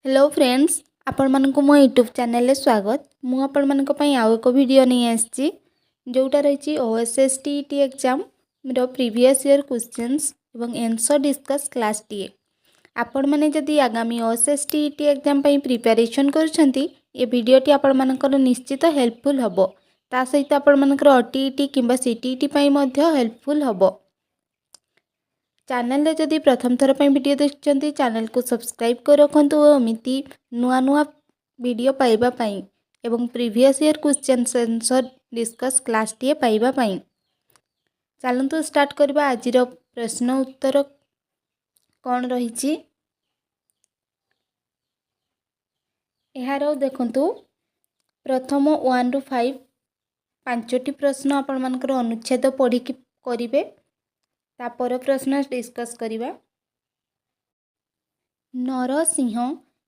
Hello friends आपण मानक मो यूट्यूब चैनल स्वागत मु आपण मानक पई आउ एक वीडियो नहीं आछि जोटा रही ओएसएस टीईटी एग्जाम रो प्रीवियस ईयर क्वेश्चंस एवं आंसर डिस्कस क्लास टीए आपण माने जदि आगामी ओएसएस टीईटी एग्जाम पई प्रिपरेशन करूछंती ए वीडियोटी आपण मानकर निश्चित हेल्पफुल हबो ता सहित आपण मानकर ओटीईटी किंबा सीटीईटी पई मध्ये हेल्पफुल हबो। चैनल जदि प्रथम थर पर वीडियो देखते चैनल को सब्सक्राइब कर रखु एमती नुआ नुआ वीडियो पाइबा पाई एवं previous year question answer discuss class टी पाइबा पाई। चलतु स्टार्ट करबा आज प्रश्न उत्तर कौन रही यार देखंतु प्रथम 1 ରୁ 5 पांचटी प्रश्न आपण मानकर अनुच्छेद पढ़ी करिवे तापर प्रश्न डिस्कस करिवा। नरसिंह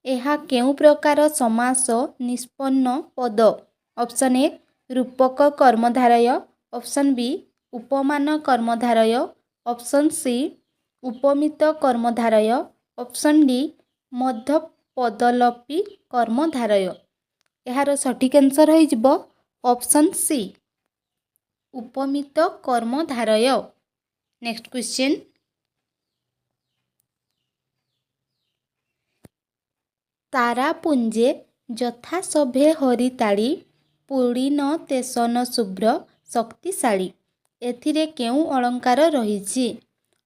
एहा केउ प्रकार समास निष्पन्न पद ऑप्शन ए रूपक कर्मधारय ऑप्शन बी उपमान कर्मधारय ऑप्शन सी उपमित कर्मधारय ऑप्शन डी मध्य पदलपी कर्मधारय। यार सठिक आंसर हो ऑप्शन सी उपमित कर्मधारय। नेक्स्ट क्वेश्चन तारापुंजे यथा सभे हरिताड़ी पूर्णिन तेसन शुभ्र शक्तिशाली एथिरे केउ अलंकार रही।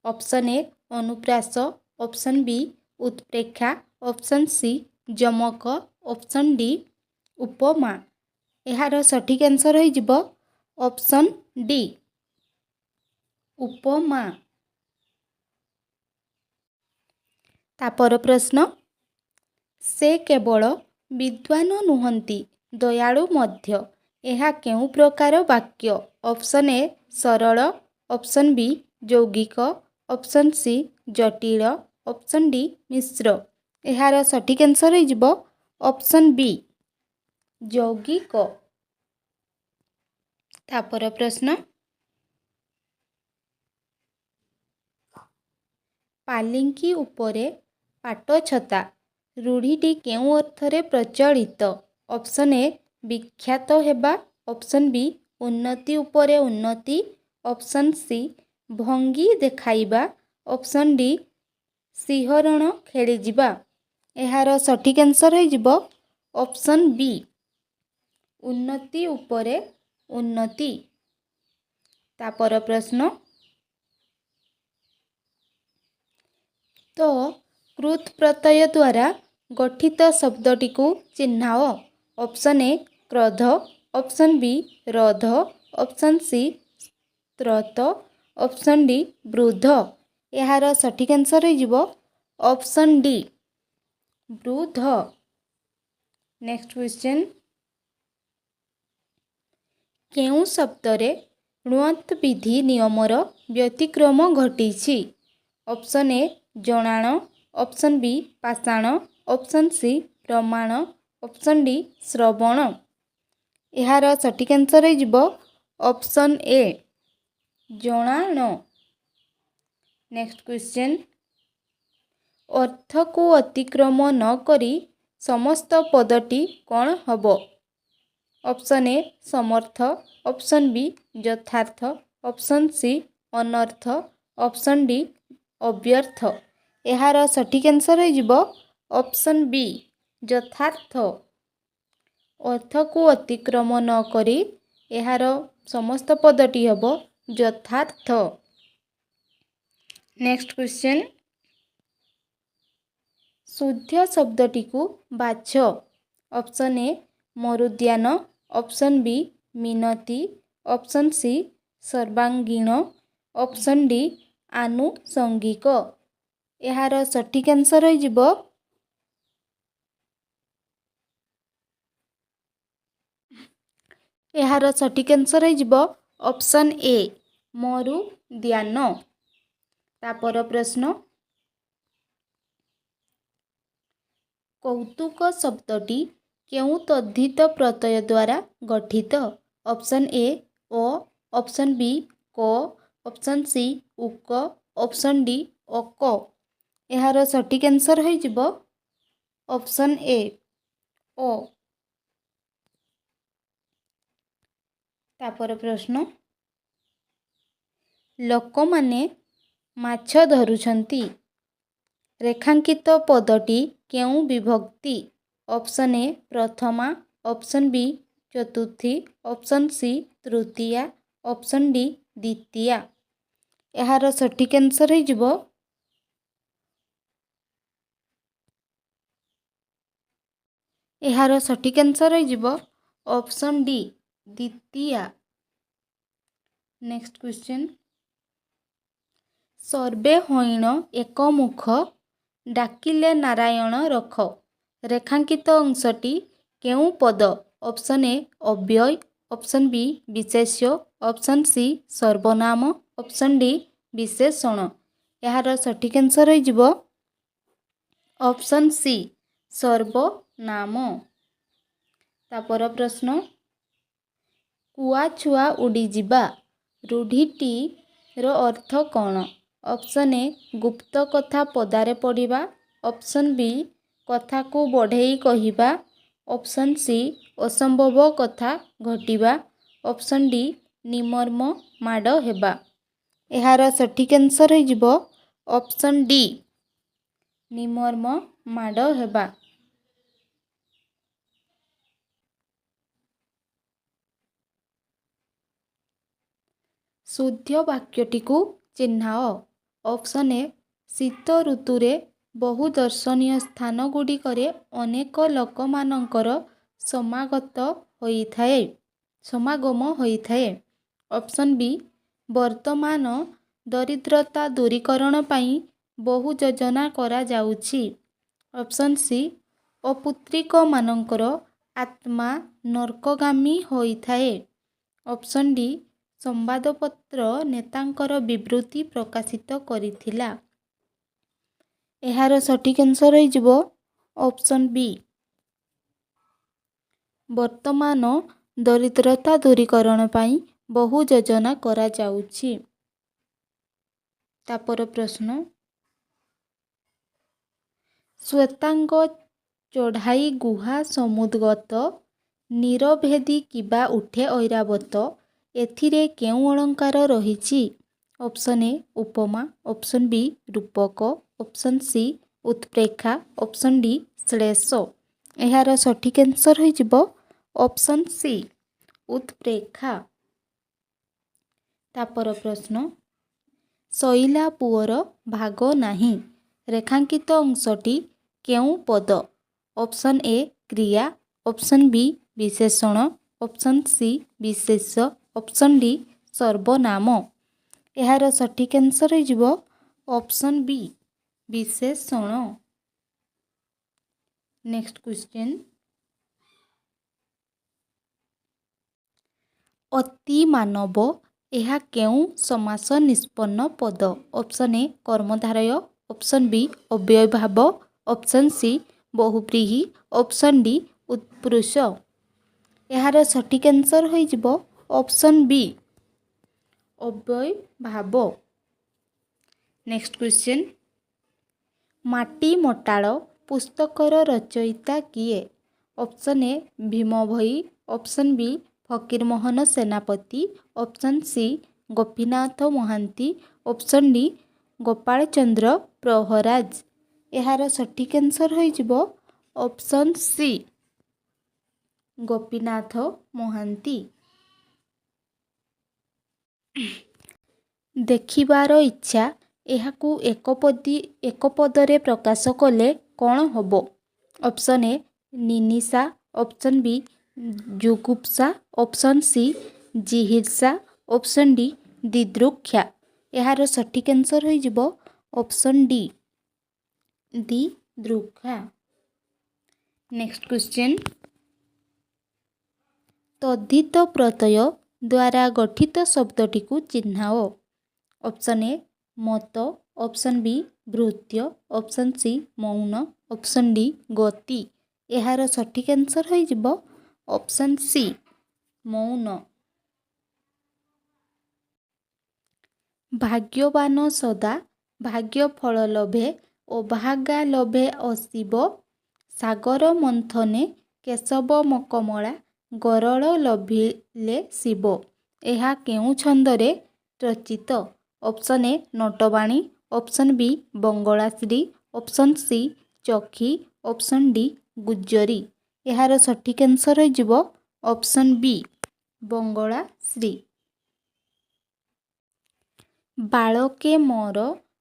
ऑप्शन ए अनुप्रास ऑप्शन बी उत्प्रेक्षा ऑप्शन सी जमक ऑप्शन डी उपमा। यार सठिक आंसर हो ऑप्शन डी उपमा। तापर प्रश्न से केवल विद्वान नुहंती दयालु मध्य यह केउ प्रकार वाक्य। ऑप्शन ए सरल ऑप्शन बी यौगिक ऑप्शन सी जटिल ऑप्शन डी मिश्र। यार सठिक आंसर हो ऑप्शन बी यौगिक। तापर प्रश्न पालिंकी उपरे पाट छता रूढ़ीटी केउ अर्थरे प्रचलित। ऑप्शन ए विख्यात हेबा ऑप्शन बी उन्नति उपरे उन्नति ऑप्शन सी भंगी देखाइबा ऑप्शन डी सिहरण खेलीजिबा। यार सठिक आंसर हो ऑप्शन बी उन्नति उपरे उन्नति। तापर प्रश्न तो कृत प्रत्यय द्वारा गठित शब्दटी को चिन्हाओ। ऑप्शन ए क्रोध ऑप्शन बी रोध ऑप्शन सी स्त्रोत ऑप्शन डी वृद्ध। यार सठिक आंसर हो ऑप्शन डी वृद्ध। नेक्स्ट क्वेश्चन केउ शब्दरे णुअंत विधि नियमर व्यतिक्रम घटी। ऑप्शन ए जणाण ऑप्शन बी पाषाण ऑप्शन सी प्रमाण ऑप्शन डी श्रवण। यार सठिक आंसर हो ऑप्शन ए जणाण। नेक्स्ट क्वेश्चन अर्थ को अतिक्रम न करी समस्त पदटी कौन हबो। ऑप्शन ए समर्थ ऑप्शन बी यथार्थ ऑप्शन सी अनर्थ ऑप्शन डी अव्यर्थ। यार सठिक आंसर हो ऑप्शन बी यथार्थ। अर्थ को अतिक्रम न करी यार समस्त पदटी हबो यथार्थ। नेक्स्ट क्वेश्चन शुद्ध शब्दटी को बाछ। ऑप्शन ए मरुद्यान ऑप्शन बी मिनति ऑप्शन सी सर्वांगीण ऑप्शन डी आनुषंगिक। यार सठिक आंसर हो यार सठिक आंसर हो ऑप्शन ए मरुद्यान। तापर प्रश्न कौतुक शब्दटी केउ तद्धित प्रत्यय द्वारा गठित। ऑप्शन ए ओ ऑप्शन बी को ऑप्शन सी उक ऑप्शन डी अक। यार सठिक आंसर हो ऑप्शन ए ओ। तापर प्रश्न लोकमाने माछ धरुछंती रेखांकित पदटी केउं विभक्ति? Option A Prathama, option B Chaturthi, option C Tritiya, option D द्वितीया। यार सठिक आंसर हो यार सठिक आंसर हो ऑप्शन डी द्वितीया। नेक्स्ट क्वेश्चन सर्वे हईण एक मुख डाकिले नारायण रख रेखांकित अंशटी केउं पद? ऑप्शन ए अव्यय, ऑप्शन बी विशेष्य, ऑप्शन सी सर्वनाम, ऑप्शन डी विशेषण। यार सठिक आंसर हो ऑप्शन सी सर्वनाम। तापर प्रश्न कुआ छुआ उड़ी जिबा रूढ़ीटी रो अर्थ कौन? ऑप्शन ए गुप्त कथा पदारे पढ़िबा, ऑप्शन बी कथा को बढ़ेई कहिबा, ऑप्शन सी असंभव कथा घटिबा, ऑप्शन डी निमर्म माड हेबा। यार सठिक आंसर हो ऑप्शन डी निमर्म माड हेबा। शुद्ध वाक्यटी को चिन्हाओ। ऑप्शन ए शीत ऋतुरे बहु दर्शनीय स्थान गुड़िकरे अनेक लोकमानंकर समागम होइथाए। ऑप्शन बी वर्तमान दरिद्रता दूरीकरण पाई बहु योजना करा जाउछि। ऑप्शन सी अपुत्रिक मानंकर आत्मा नरकगामी होइथाए। ऑप्शन डी संवादपत्र नेतांकर विवृत्ति प्रकाशित करिथिला। यार सठिक आंसर हो ऑप्शन बी वर्तमान दरिद्रता दूरीकरण पाई बहु योजना करा जाउछि। तापर प्रश्न श्वेतांग चढ़ाई गुहा समुद्गत निरभेदी किबा उठे ऐरावत एथिरे केउं अलंकार रहिछि? ऑप्शन ए उपमा, ऑप्शन बी रूपक, ऑप्शन सी उत्प्रेक्षा, ऑप्शन डी श्लेष। यार सठिक आंसर हो ऑप्शन सी उत्प्रेक्षा। तापर प्रश्न शैला पुअर भाग नाही रेखांकित अंशटी केउं पद? ऑप्शन ए क्रिया, ऑप्शन बी विशेषण, ऑप्शन सी विशेष्य, ऑप्शन डी सर्वनाम। यार सठिक आंसर हो ऑप्शन बी विशेषण। नेक्स्ट क्वेश्चन अति मानव यह केउं समास निष्पन्न पद? ऑप्शन ए कर्मधारय, ऑप्शन बी अव्ययभाव, ऑप्शन सी बहुव्रीहि, ऑप्शन डी उत्पुरुष। यार सठिक आंसर हो ऑप्शन बी अव्ययभाव। नेक्स्ट क्वेश्चन माटी मटाळ पुस्तकर रचयिता किए? Option A Bhima Bhoi, option B Fakirmohan Senapati, option C Gopinath Mohanty, option D Gopal चंद्र प्रहराज। यार सठिक आंसर हो ऑप्शन सी गोपीनाथ महांती। देखिबार इच्छा एहाकू एक पदरे प्रकाश कले कौन होबो? ऑप्शन ए निनिसा, ऑप्शन बी जुगुप्सा, ऑप्शन सी जिहिर्षा, ऑप्शन डी दिद्रुक्षा। यार सठिक आंसर हो ऑप्शन डी दिद्रुक्षा। नेक्स्ट क्वेश्चन तद्धित प्रत्यय द्वारा गठित शब्दटी को चिन्हाओ। ऑप्शन ए मत, ऑप्शन बी भृत्य, ऑप्शन सी मौन, ऑप्शन डी गति। यार सठिक आंसर हो ऑप्शन सी मौन। भाग्यवान सदा भाग्य फल लभे ओ भागा लभे अशिव ସାଗର ମନ୍ଥନେ କେଶବ ମକମଳା ଗରଳ ଲଭିଲେ ଶିବ। ଏହା କେଉଁ ଛନ୍ଦରେ ରଚିତ? ଅପସନ୍ ଏ ନଟବାଣୀ, ଅପସନ୍ ବି ବଙ୍ଗଳାଶ୍ରୀ, ଅପସନ୍ ସି ଚକ୍ଷୀ, ଅପସନ୍ ଡି ଗୁଜ୍ଜରୀ। ଏହାର ସଠିକ୍ ଆନ୍ସର୍ ହୋଇଯିବ ଅପସନ୍ ବି ବଙ୍ଗଳାଶ୍ରୀ। ବାଳକେ ମୋର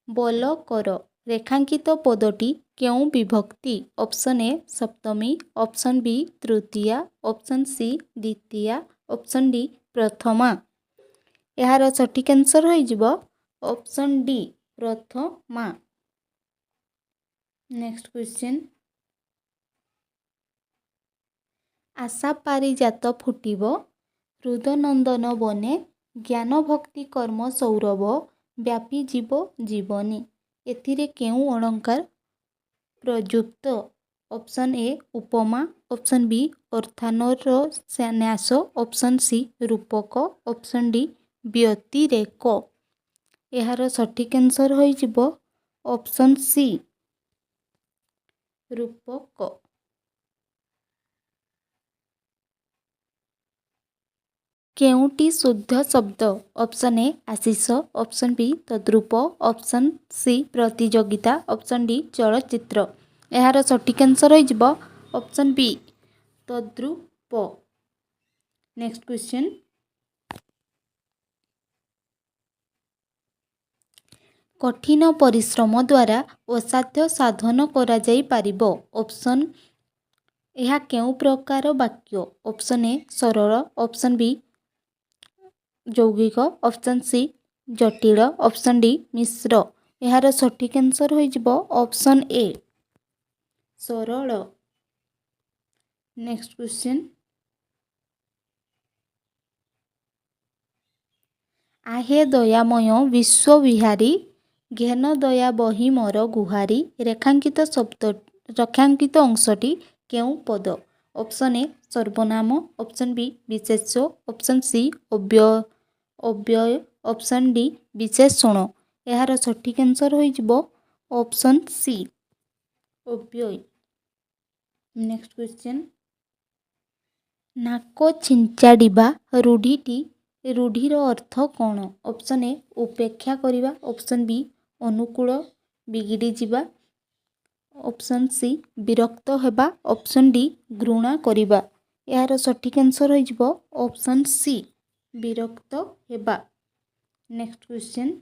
ବୋଲ କର ରେଖାଙ୍କିତ ପଦଟି କେଉଁ ବିଭକ୍ତି? ଅପସନ୍ ଏ ସପ୍ତମୀ, ଅପସନ୍ ବି ତୃତୀୟା, ଅପସନ୍ ସି ଦ୍ୱିତୀୟା, ଅପସନ୍ ଡି ପ୍ରଥମା। ଏହାର ସଠିକ୍ ଆନ୍ସର୍ ହୋଇଯିବ ଅପସନ୍ ଡି ପ୍ରଥମା। Next question. ଆଶା ପାରିଜାତ ଫୁଟିବ ହୃଦନନ୍ଦନ ବନେ ଜ୍ଞାନ ଭକ୍ତି କର୍ମ ସୌରଭ ବ୍ୟାପୀ ଯିବ ଜୀବନୀ। ଏଥିରେ କେଉଁ ଅଳଙ୍କାର ପ୍ରଯୁକ୍ତ? ଅପସନ୍ ଏ ଉପମା, ଅପସନ୍ ବି ଅର୍ଥାନର ନ୍ୟାସ, ଅପସନ୍ ସି ରୂପକ, ଅପସନ୍ ଡି ବ୍ୟତିରେକ। ଏହାର ସଠିକ୍ ଆନ୍ସର୍ ହୋଇଯିବ ଅପସନ୍ ସି ରୂପକ। କେଉଁଟି ଶୁଦ୍ଧ ଶବ୍ଦ? ଅପସନ୍ ଏ ଆଶିଷ, ଅପସନ୍ ବି ତଦ୍ରୂପ, ଅପସନ୍ ସି ପ୍ରତିଯୋଗିତା, ଅପସନ୍ ଡି ଚଳଚ୍ଚିତ୍ର। ଏହାର ସଠିକ୍ ଆନ୍ସର୍ ହୋଇଯିବ ଅପସନ୍ ବି ତଦ୍ରୂପ। Next question. କଠିନ ପରିଶ୍ରମ ଦ୍ୱାରା ଅସାଧ୍ୟ ସାଧନ କରାଯାଇପାରିବ। ଅପସନ୍ ଏହା କେଉଁ ପ୍ରକାର ବାକ୍ୟ? ଅପସନ୍ ଏ ସରଳ, ଅପସନ୍ ବି ଯୌଗିକ, ଅପସନ୍ ସି ଜଟିଳ, ଅପସନ୍ ଡି ମିଶ୍ର। ଏହାର ସଠିକ୍ ଆନ୍ସର୍ ହୋଇଯିବ ଅପସନ୍ ଏ ସରଳ। Next question. ଆହେ ଦୟାମୟ ବିଶ୍ୱବିହାରୀ ଘେନ ଦୟା ବହି ମୋର ଗୁହାରୀ ରେଖାଙ୍କିତ ଅଂଶଟି କେଉଁ ପଦ? ଅପସନ୍ ଏ ସର୍ବନାମ, ଅପସନ୍ ବି ବିଶେଷ୍ୟ, ଅପସନ୍ ସି ଅବ୍ୟୟ, ଅପସନ୍ ଡି ବିଶେଷଣ। ଏହାର ସଠିକ୍ ଆନ୍ସର୍ ହୋଇଯିବ ଅପସନ୍ ସି ଅବ୍ୟୟ। Next question. ନାକ ଛିଞ୍ଚାଡ଼ିବା ରୂଢ଼ିର ଅର୍ଥ କ'ଣ? ଅପସନ୍ ଏ ଉପେକ୍ଷା କରିବା, ଅପସନ୍ ବି ଅନୁକୂଳ ବିଗିଡ଼ିଯିବା, ଅପସନ୍ ସି ବିରକ୍ତ ହେବା, ଅପସନ୍ ଡି ଘୃଣା କରିବା। ଏହାର ସଠିକ୍ ଆନ୍ସର୍ ହୋଇଯିବ ଅପସନ୍ ସି ବିରକ୍ତ ହେବା। Next question.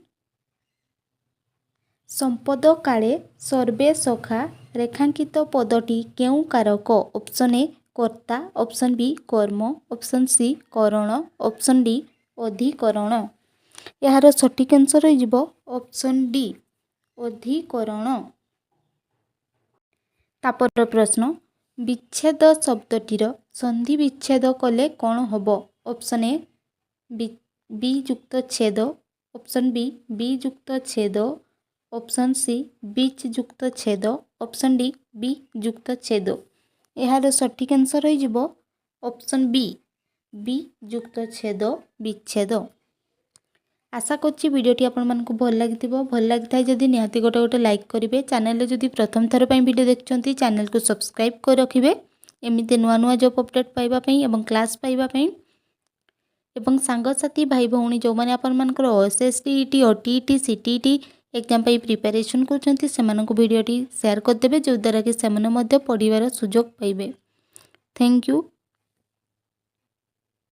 ସମ୍ପଦ କାଳେ ସର୍ବେ ସଖା ରେଖାଙ୍କିତ ପଦଟି କେଉଁ କାରକ? ଅପସନ୍ ଏ କର୍ତ୍ତା, ଅପସନ୍ ବି କର୍ମ, ଅପସନ୍ ସି କରଣ, ଅପସନ୍ ଡି ଅଧିକରଣ। ଏହାର ସଠିକ୍ ଆନ୍ସର୍ ହୋଇଯିବ ଅପସନ୍ ଡି ଅଧିକରଣ। ତାପର ପ୍ରଶ୍ନ। ବିଚ୍ଛେଦ ଶବ୍ଦଟିର ସନ୍ଧି ବିଚ୍ଛେଦ କଲେ କ'ଣ ହେବ? ଅପସନ୍ ଏ ବି ଯୁକ୍ତ ଛେଦ, ଅପସନ୍ ବି ଯୁକ୍ତ ଛେଦ, ଅପସନ୍ ସି ବିଚ୍ ଯୁକ୍ତ ଛେଦ, ଅପସନ୍ ଡି ବି ଯୁକ୍ତ ଛେଦ। ଏହାର ସଠିକ୍ ଆନ୍ସର୍ ହୋଇଯିବ ଅପସନ୍ ବି ଯୁକ୍ତ ଛେଦ ବିଚ୍ଛେଦ। ଆଶା କରୁଛି ଭିଡ଼ିଓଟି ଆପଣମାନଙ୍କୁ ଭଲ ଲାଗିଥିବ। ଭଲ ଲାଗିଥାଏ ଯଦି ନିହାତି ଗୋଟେ ଲାଇକ୍ କରିବେ। ଚ୍ୟାନେଲରେ ଯଦି ପ୍ରଥମ ଥର ପାଇଁ ଭିଡ଼ିଓ ଦେଖୁଛନ୍ତି ଚ୍ୟାନେଲକୁ ସବସ୍କ୍ରାଇବ୍ କରି ରଖିବେ ଏମିତି ନୂଆ ଜବ୍ ଅପଡ଼େଟ୍ ପାଇବା ପାଇଁ ଏବଂ କ୍ଲାସ୍ ପାଇବା ପାଇଁ। ଏବଂ ସାଙ୍ଗସାଥି ଭାଇ ଭଉଣୀ ଯେଉଁମାନେ ଆପଣମାନଙ୍କର OSSTET, OTET, CTET ଏକ୍ଜାମ୍ ପାଇଁ ପ୍ରିପାରେସନ୍ କରୁଛନ୍ତି ସେମାନଙ୍କୁ ଭିଡ଼ିଓଟି ସେୟାର କରିଦେବେ, ଯେଉଁଦ୍ୱାରା କି ସେମାନେ ମଧ୍ୟ ପଢ଼ିବାର ସୁଯୋଗ ପାଇବେ। Thank you.